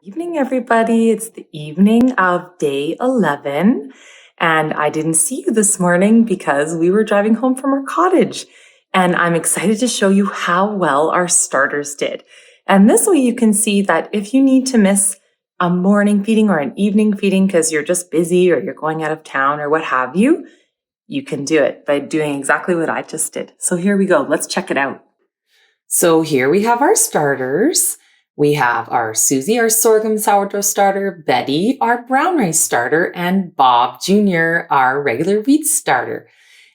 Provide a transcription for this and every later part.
Evening, everybody. It's the evening of day 11, and I didn't see you this morning because we were driving home from our cottage. And I'm excited to show you how well our starters did. And this way you can see that if you need to miss a morning feeding or an evening feeding because you're just busy or you're going out of town or what have you, you can do it by doing exactly what I just did. So here we go. Let's check it out. So here we have our starters. We have our Susie, our sorghum sourdough starter, Betty, our brown rice starter, and Bob Jr., our regular wheat starter.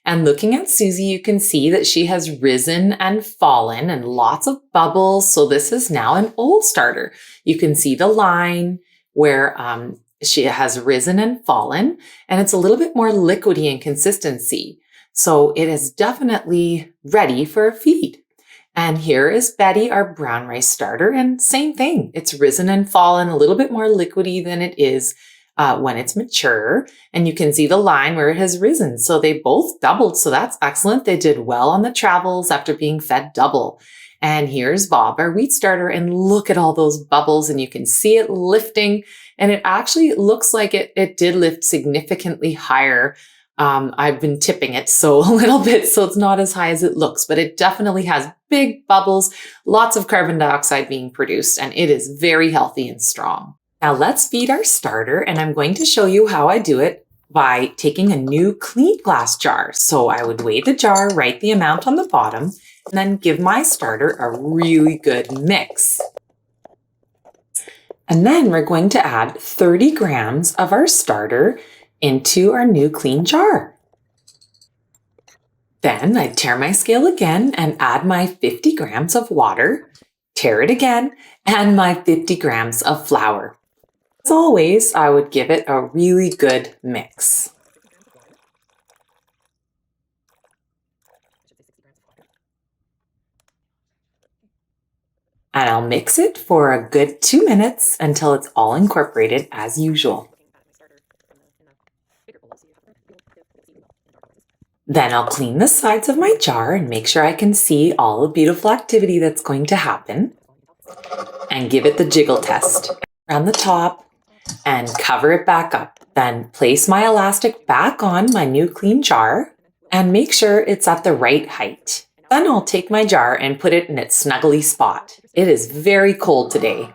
And looking at Susie, you can see that she has risen and fallen and lots of bubbles. So this is now an old starter. You can see the line where she has risen and fallen, and it's a little bit more liquidy in consistency. So it is definitely ready for a feed. And here is Betty, our brown rice starter, and same thing. It's risen and fallen, a little bit more liquidy than it is when it's mature. And you can see the line where it has risen. So they both doubled, so that's excellent. They did well on the travels after being fed double. And here's Bob, our wheat starter, and look at all those bubbles, and you can see it lifting. And it actually looks like it did lift significantly higher. I've been tipping it a little bit, so it's not as high as it looks, but it definitely has big bubbles, lots of carbon dioxide being produced, and it is very healthy and strong. Now let's feed our starter, and I'm going to show you how I do it by taking a new clean glass jar. So I would weigh the jar, write the amount on the bottom, and then give my starter a really good mix. And then we're going to add 30 grams of our starter into our new clean jar. Then I tear my scale again and add my 50 grams of water, tear it again, and my 50 grams of flour. As always, I would give it a really good mix. And I'll mix it for a good 2 minutes until it's all incorporated as usual. Then I'll clean the sides of my jar and make sure I can see all the beautiful activity that's going to happen. And give it the jiggle test around the top and cover it back up. Then place my elastic back on my new clean jar and make sure it's at the right height. Then I'll take my jar and put it in its snuggly spot. It is very cold today.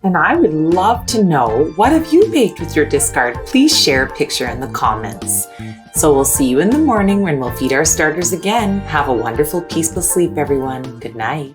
And I would love to know, what have you baked with your discard? Please share a picture in the comments. So we'll see you in the morning when we'll feed our starters again. Have a wonderful, peaceful sleep, everyone. Good night.